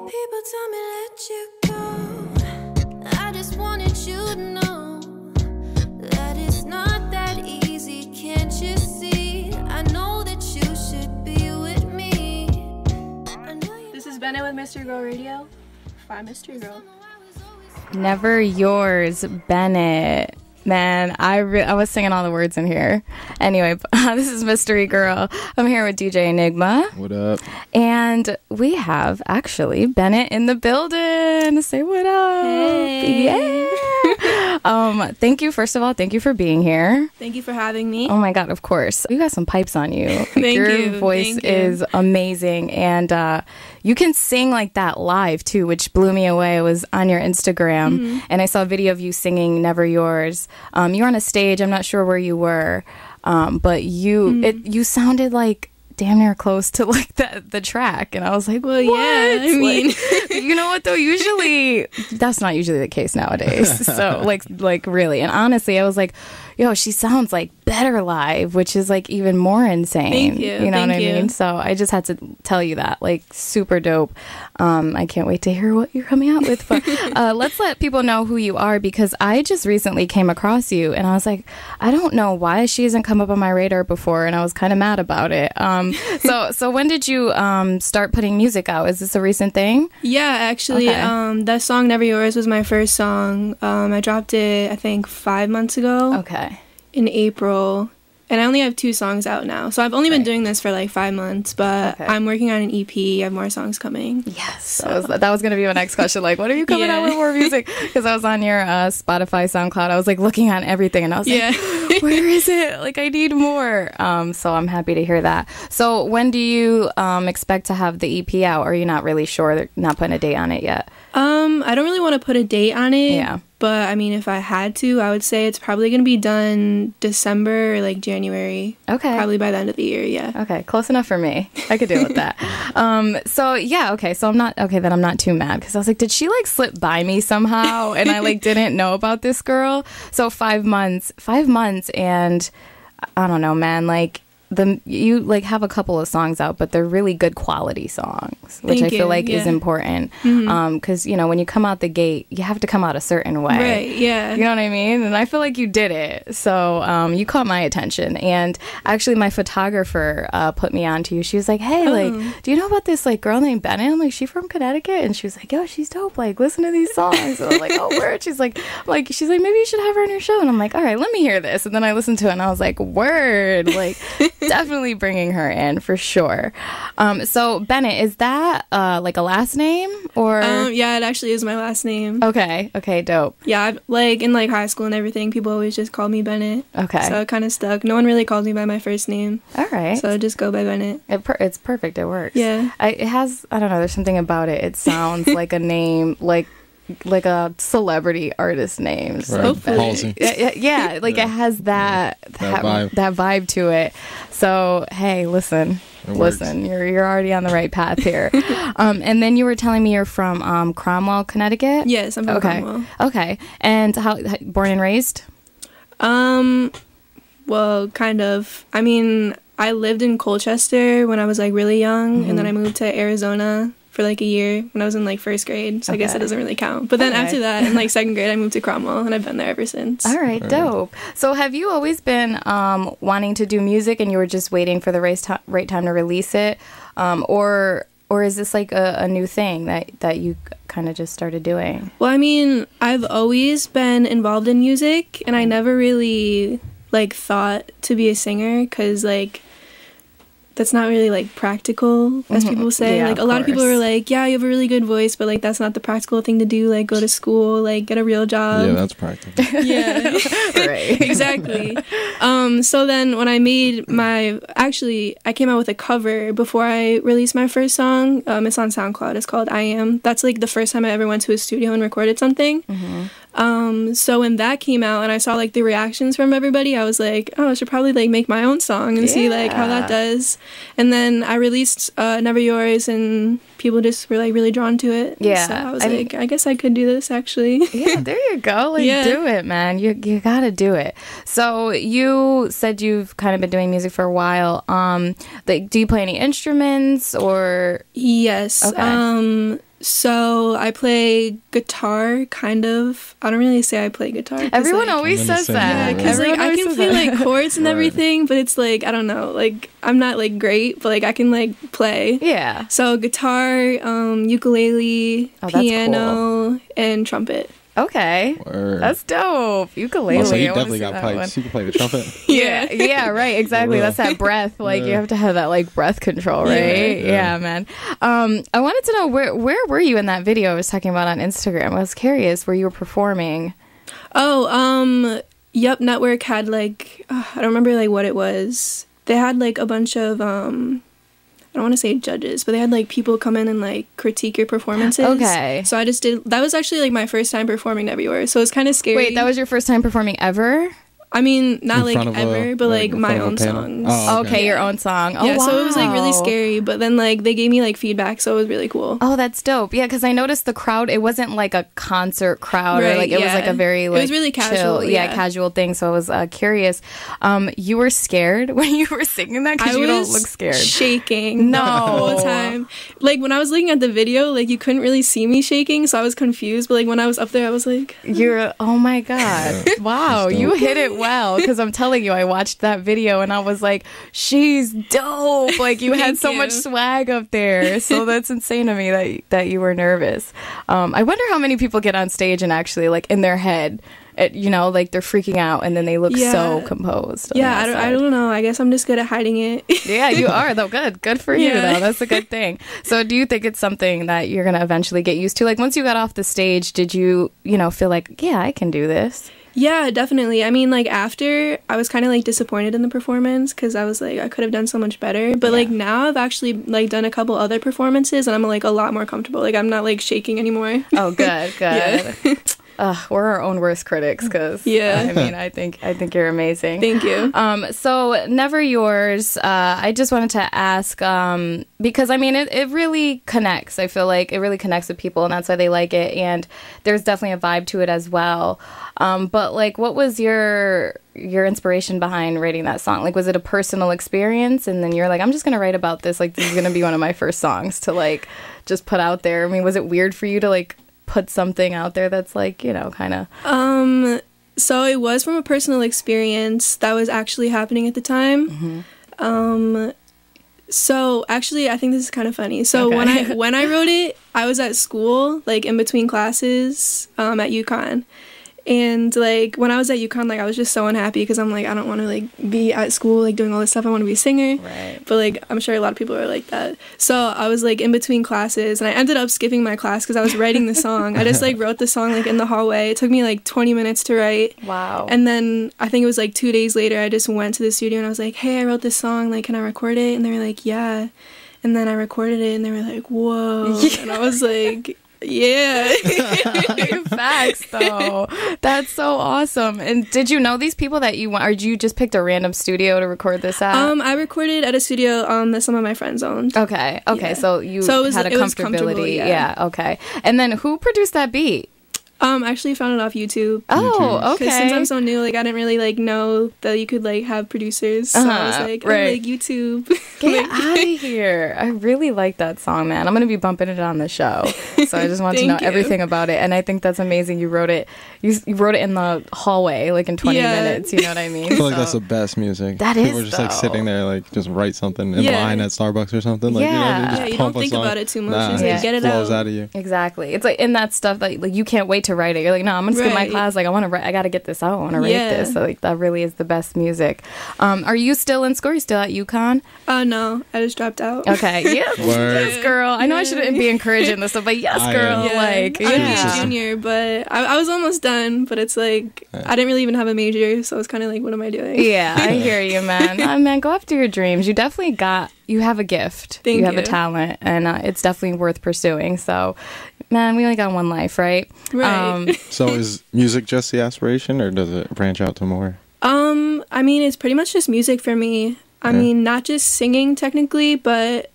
People tell me let you go. I just wanted you to know that it's not that easy. Can't you see? I know that you should be with me. This is Bennett with Mystery Girl Radio. 5 Mystery Girl. Never Yours, Bennett. Man, I was singing all the words in here. Anyway, this is Mystery Girl. I'm here with DJ Enigma. What up? And we have, actually, Bennett in the building. Say what up. Hey. Yeah. Thank you, first of all. Thank you for being here. Thank you for having me. Oh, my God, of course. You got some pipes on you. Thank Your you. voice is amazing. And you can sing like that live, too, which blew me away. It was on your Instagram. And I saw a video of you singing Never Yours. You were on a stage. I'm not sure where you were. But you sounded like damn near close to like the track, and I was like, well, yeah, I mean, like, you know what though, usually that's not usually the case nowadays. So like really, and honestly, I was like, yo, she sounds like better live, which is like even more insane. Thank you. You know what I mean? So I just had to tell you that, like, super dope. I can't wait to hear what you're coming out with. But let's let people know who you are, because I just recently came across you, and I was like, I don't know why she hasn't come up on my radar before, and I was kind of mad about it. So when did you start putting music out? Is this a recent thing? Yeah, actually, Okay. that song Never Yours was my first song. I dropped it, I think, 5 months ago. Okay. In April. And I only have 2 songs out now. So I've only been doing this for like 5 months, but I'm working on an EP. I have more songs coming. Yes. So. That was going to be my next question. Like, when are you coming out with more music? Because I was on your Spotify, SoundCloud. I was like looking at everything, and I was like, where is it? Like, I need more. So I'm happy to hear that. So when do you expect to have the EP out? Or are you not really sure? They're not putting a date on it yet? I don't really want to put a date on it. Yeah. But, I mean, if I had to, I would say it's probably going to be done December or, like, January. Okay. Probably by the end of the year, yeah. Okay, close enough for me. I could deal with that. So, yeah, okay. So, I'm not too mad, because I was like, did she, like, slip by me somehow? And I, like, didn't know about this girl? So, 5 months, and I don't know, man, like, you like have a couple of songs out, but they're really good quality songs, which I feel like is important. Because you know, when you come out the gate, you have to come out a certain way, right? Yeah, you know what I mean. And I feel like you did it. So you caught my attention, and actually, my photographer put me on to you. She was like, "Hey, like, do you know about this like girl named Bennett?" I'm like, "She from Connecticut?" And she was like, "Yo, she's dope. Like, listen to these songs." And I'm like, "Oh, word." She's like, maybe you should have her on your show. And I'm like, "All right, let me hear this." And then I listened to it, and I was like, "Word!" Like. Definitely bringing her in for sure. So Bennett, is that like a last name or? Yeah, it actually is my last name. Okay, dope. Yeah, like in like high school and everything, people always just call me Bennett. Okay. So it kind of stuck. No one really calls me by my first name. All right. So I just go by Bennett. It's perfect. It works. Yeah. It has. I don't know. There's something about it. It sounds like a name like a celebrity artist name. So hopefully. Yeah, like it has that vibe to it. So hey, listen, you're already on the right path here. And then you were telling me you're from Cromwell, Connecticut. Yes, I'm from Cromwell. Okay, and how born and raised? Well, kind of. I mean, I lived in Colchester when I was like really young, and then I moved to Arizona for like a year when I was in like first grade, so I guess it doesn't really count. But then after that, in like second grade, I moved to Cromwell, and I've been there ever since. All right, dope. So have you always been wanting to do music, and you were just waiting for the right time to release it, or is this like a new thing that you kind of just started doing? Well, I mean, I've always been involved in music, and I never really like thought to be a singer, because like that's not really like practical, as people say. Yeah, like a lot of people are like, yeah, you have a really good voice, but like that's not the practical thing to do. Like go to school, like get a real job. Yeah, that's practical. Yeah. Right. Exactly. So then when I came out with a cover before I released my first song. It's on SoundCloud. It's called I Am. That's like the first time I ever went to a studio and recorded something. So when that came out and I saw like the reactions from everybody, I was like, oh, I should probably like make my own song and see like how that does. And then I released Never Yours, and people just were like really drawn to it. Yeah. So I was I guess I could do this actually. Yeah, there you go. Like, do it, man. You gotta do it. So you said you've kind of been doing music for a while. Like, do you play any instruments or? Yes. Okay. So I play guitar, kind of. I don't really say I play guitar. Everyone like, always says that. Yeah, because like I can play like chords and everything, but it's like I don't know. Like I'm not like great, but like I can like play. Yeah. So guitar, ukulele, piano, cool. and trumpet. Okay. Word. That's dope. Ukulele. So you I wanna definitely see got that pipes. one. You can play the trumpet. Yeah, right, exactly. For real. That's that breath. Like you have to have that like breath control, right? Yeah, man. I wanted to know where were you in that video I was talking about on Instagram? I was curious where you were performing. Oh, Yup Network had like I don't remember like what it was. They had like a bunch of I don't want to say judges, but they had like people come in and like critique your performances. Okay. So I just did. That was actually like my first time performing everywhere, so it was kind of scary. Wait, that was your first time performing ever? I mean, not like front of ever, but like in my front of a own panel? songs. Oh, Okay, your own song. Oh, yeah, wow. so it was like really scary, but then like they gave me like feedback, so it was really cool. Oh, that's dope. Yeah, because I noticed the crowd, it wasn't like a concert crowd or Right, like it was like a very like it was really casual. chill, casual thing. So I was curious. You were scared when you were singing that because you don't look scared. Shaking No. the whole time. Like when I was looking at the video, like you couldn't really see me shaking, so I was confused. But like when I was up there, I was like, oh my god, wow, you hit it well. Because I'm telling you, I watched that video and I was like, she's dope. Like you had so much swag up there. So that's insane to me that you were nervous. I wonder how many people get on stage and actually like in their head, like they're freaking out and then they look so composed. Yeah, I don't know. I guess I'm just good at hiding it. Yeah, you are though. Good for you though. That's a good thing. So do you think it's something that you're gonna eventually get used to? Like once you got off the stage, did you feel like, yeah, I can do this? Yeah, definitely. I mean, like, after, I was kind of, like, disappointed in the performance because I was, like, I could have done so much better. But, like, now I've actually, like, done a couple other performances and I'm, like, a lot more comfortable. Like, I'm not, like, shaking anymore. Oh, good. Yeah. We're our own worst critics because, I mean, I think you're amazing. Thank you. So, Never Yours, I just wanted to ask, because, I mean, it really connects. I feel like it really connects with people, and that's why they like it, and there's definitely a vibe to it as well. But, like, what was your inspiration behind writing that song? Like, was it a personal experience, and then you're like, I'm just going to write about this, like, this is going to be one of my first songs to, like, just put out there? I mean, was it weird for you to, like, put something out there that's like, kind of so it was from a personal experience that was actually happening at the time. So actually I think this is kind of funny. So when I wrote it, I was at school, like in between classes at UConn. And like when I was at UConn, like I was just so unhappy because I'm like, I don't want to like be at school like doing all this stuff. I want to be a singer. Right. But like I'm sure a lot of people are like that. So I was like in between classes and I ended up skipping my class because I was writing the song. I just like wrote the song like in the hallway. It took me like 20 minutes to write. Wow. And then I think it was like 2 days later I just went to the studio and I was like, hey, I wrote this song, like can I record it? And they were like, yeah. And then I recorded it and they were like, whoa. Yeah. And I was like, yeah. Facts though. That's so awesome. And did you know these people that you want, or you just picked a random studio to record this at? I recorded at a studio that some of my friends owned. Okay. Yeah. So you had a comfortability. Yeah. Okay. And then who produced that beat? I actually found it off YouTube. Oh, okay. Because since I'm so new, like I didn't really like know that you could like have producers. So I was like, right. oh, like YouTube. Get out of here. I really like that song, man. I'm going to be bumping it on the show. So I just want to know everything about it. And I think that's amazing. You wrote it in the hallway, like in 20 minutes. You know what I mean? I feel like that's the best music. That is, people are just like sitting there, like just write something in line at Starbucks or something. Like, you don't think about it too much. Just like get it flows out of you. Exactly. It's like in that stuff that like you can't wait to write it. You're like, no, I'm gonna skip my class. Like I gotta get this out. I want to write this. So like that really is the best music. Are you still in school? Are you still at UConn? No, I just dropped out. Okay. Yes, girl. I know I shouldn't be encouraging this stuff, but yes, girl. Like I'm a junior, but I was almost done. But it's like I didn't really even have a major, so it's kind of like, what am I doing? Yeah, I hear you, man. Man, go after your dreams. You definitely you have a gift. Thank you. You have a talent, and it's definitely worth pursuing. So, man, we only got one life, right? Right. So is music just the aspiration, or does it branch out to more? I mean, it's pretty much just music for me. I mean, not just singing technically, but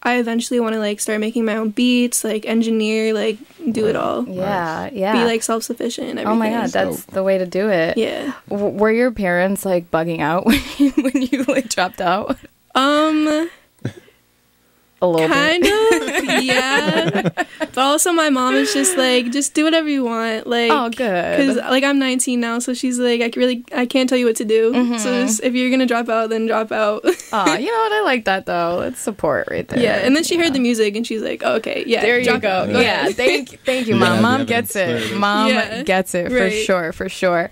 I eventually want to like start making my own beats, like engineer, like do it all. Yeah. Be like self-sufficient and everything. Oh my god, that's the way to do it. Yeah. Were your parents like bugging out when you like dropped out? A little kind bit. of, yeah. But also my mom is just like, just do whatever you want. Like, Oh, good. Because like I'm 19 now, so she's like, I can't tell you what to do. So just, if you're gonna drop out, then drop out. Oh, you know what? I like that though. It's support right there. Yeah, and then she heard the music and she's like, oh, okay, yeah, There you drop go. out. Yeah, thank you, Mom. Yeah, Mom the gets evidence it. there. Mom Yeah, gets it for sure.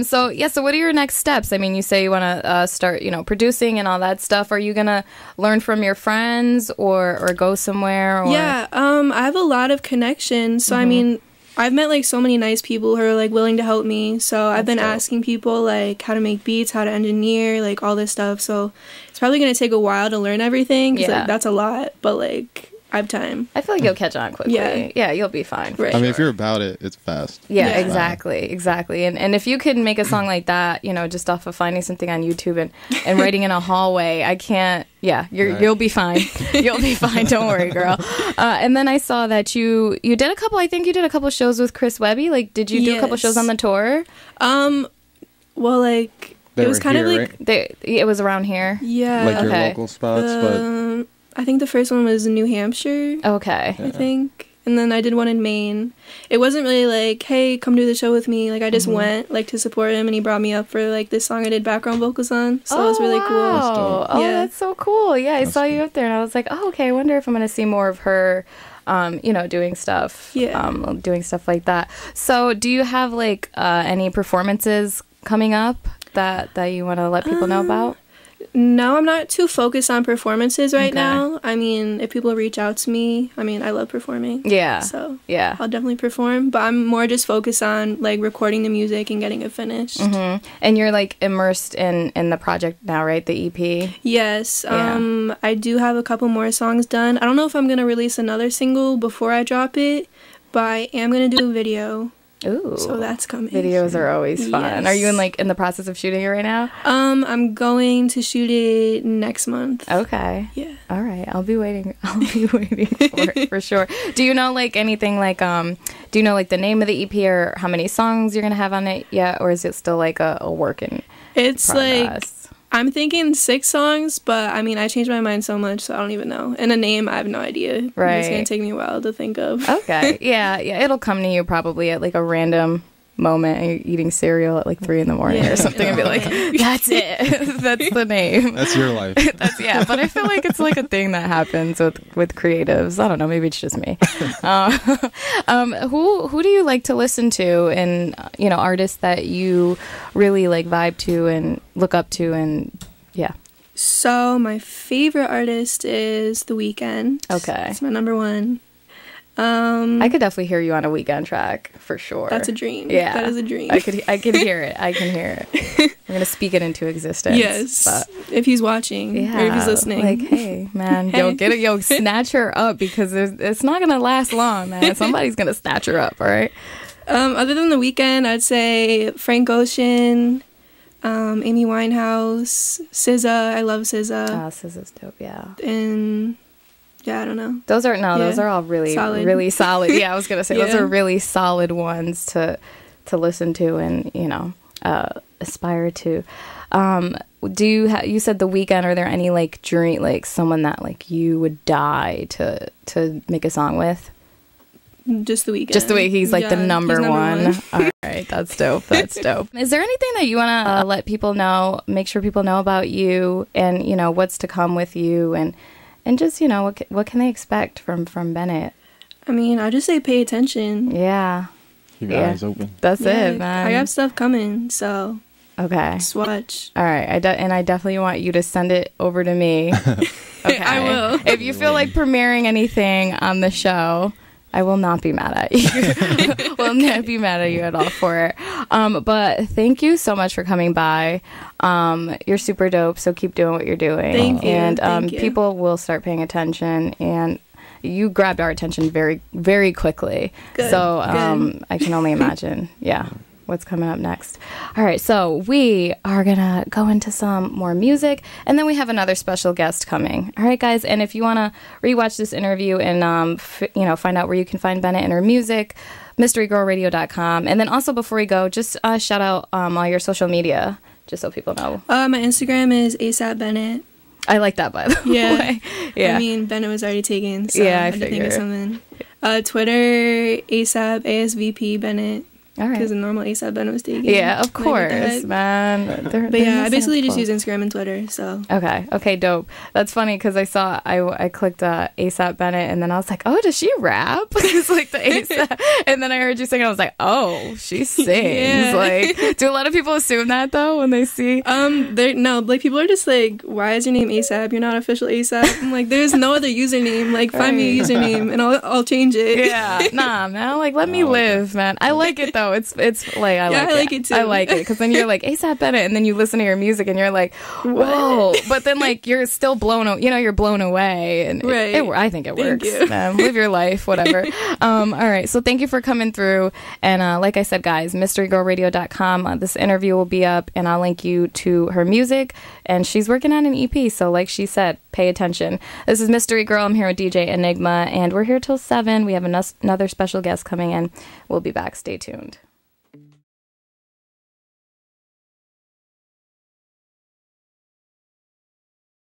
So what are your next steps? I mean, you say you want to start, producing and all that stuff. Are you gonna learn from your friends or go somewhere? Or? Yeah, I have a lot of connections. So I mean, I've met like so many nice people who are like willing to help me. So I've been asking people like how to make beats, how to engineer, like all this stuff. So it's probably gonna take a while to learn everything. 'Cause, like, that's a lot, but like I have time. I feel like you'll catch on quickly. Yeah. Yeah, you'll be fine. Right. I mean, if you're about it, it's fast. Yeah, Yeah. exactly. And if you could make a song like that, just off of finding something on YouTube and writing in a hallway, I can't. Yeah, you'll be fine. You'll be fine. Don't worry, girl. And then I saw that you did a couple. I think you did a couple shows with Chris Webby. Like, did you do a couple shows on the tour? Well, like They it was were kind of here, like right? It was around here. yeah. Like your Okay. local spots, but I think the first one was in New Hampshire. Okay. I think. And then I did one in Maine. It wasn't really like, hey, come do the show with me. Like, I just went, like, to support him, and he brought me up for, like, this song I did background vocals on. So it was really cool. Wow. Oh, Yeah. that's so cool. Yeah, I saw you up there, and I was like, oh, okay, I wonder if I'm going to see more of her, doing stuff. Yeah. Doing stuff like that. So do you have, like, any performances coming up that you want to let people know about? No, I'm not too focused on performances right Okay. now. I mean, if people reach out to me, I mean, I love performing. Yeah. So Yeah. I'll definitely perform. But I'm more just focused on, like, recording the music and getting it finished. And you're, like, immersed in the project now, right? The EP? Yes. Yeah. I do have a couple more songs done. I don't know if I'm going to release another single before I drop it, but I am going to do a video. Ooh. So that's coming. Videos are always fun. Yes. Are you in the process of shooting it right now? I'm going to shoot it next month. Okay. Yeah. All right. I'll be waiting for it for sure. Do you know like anything like do you know like the name of the EP or how many songs you're gonna have on it yet, or is it still like a work in It's progress? like I'm thinking 6 songs, but I mean I changed my mind so much, so I don't even know. And a name, I have no idea. Right. It's gonna take me a while to think of. Okay. Yeah. It'll come to you probably at like a random moment and you're eating cereal at like 3 a.m. or something and be like, that's it. That's the name. that's your life. But I feel like it's like a thing that happens with creatives. I don't know, maybe it's just me. Who do you like to listen to, and artists that you really like vibe to and look up to, and yeah. So my favorite artist is The Weeknd. Okay. It's my number one. I could definitely hear you on a Weekend track for sure. That's a dream. Yeah, that is a dream. I can hear it. I can hear it. I'm gonna speak it into existence. Yes, but, if he's watching or if he's listening. Like, hey, man, yo, get it, yo, snatch her up because it's not gonna last long, man. Somebody's gonna snatch her up. All right. Other than The Weeknd, I'd say Frank Ocean, Amy Winehouse, SZA. I love SZA. Oh, SZA's dope. Yeah. And yeah, I don't know. Those are all really Solid. really solid. Yeah, I was gonna say those Yeah. are really solid ones to listen to and aspire to. Do you said The Weeknd? Are there any like dream like someone that like you would die to make a song with? Just The Weeknd. Just the way he's like the Yeah, number he's one. All right, that's dope. That's dope. Is there anything that you want to let people know? Make sure people know about you and what's to come with you and just what can they expect from Bennett? I mean, I just say pay attention. Yeah. Keep your eyes open. That's Yeah, it, man. I have stuff coming, so Okay. just watch. All right. I definitely want you to send it over to me. Okay. I will. If you feel like premiering anything on the show, I will not be mad at you. Will not be mad at you at all for it. But thank you so much for coming by. You're super dope, so keep doing what you're doing. Thank you. And Thank you. people will start paying attention, and you grabbed our attention very, very quickly. Good, So good. I can only imagine. Yeah. What's coming up next. All right, so we are gonna go into some more music, and then we have another special guest coming. All right, guys, and if you want to rewatch this interview and find out where you can find Bennett and her music, mysterygirlradio.com. And then also before we go, just shout out all your social media, just so people know. My Instagram is ASAP Bennett. I like that, by the way. Yeah. I mean, Bennett was already taken, so yeah, I had to think of something. Twitter, ASAP, ASVP, Bennett. All right. Because the normal ASAP Bennett was taken. Yeah, of course, man. But yeah, I basically just use Instagram and Twitter, so. Okay, dope. That's funny because I clicked ASAP Bennett and then I was like, oh, does she rap? It's like the ASAP. And then I heard you sing and I was like, oh, she sings. Yeah. Like, do a lot of people assume that though when they see? No, like people are just like, why is your name ASAP? You're not official ASAP. I'm like, there's no other username. Like, find me a username and I'll change it. Yeah, nah, man. Like, let me live, man. I like it though. It's like I like it too. I like it because then you're like ASAP Bennett, and then you listen to your music and you're like, whoa! But then like you're still you're blown away, and right. I think it works. You. Live your life, whatever. All right, so thank you for coming through, and like I said, guys, mysterygirlradio.com. This interview will be up, and I'll link you to her music, and she's working on an EP. So like she said, pay attention. This is Mystery Girl. I'm here with DJ Enigma, and we're here till 7. We have another special guest coming in. We'll be back. Stay tuned.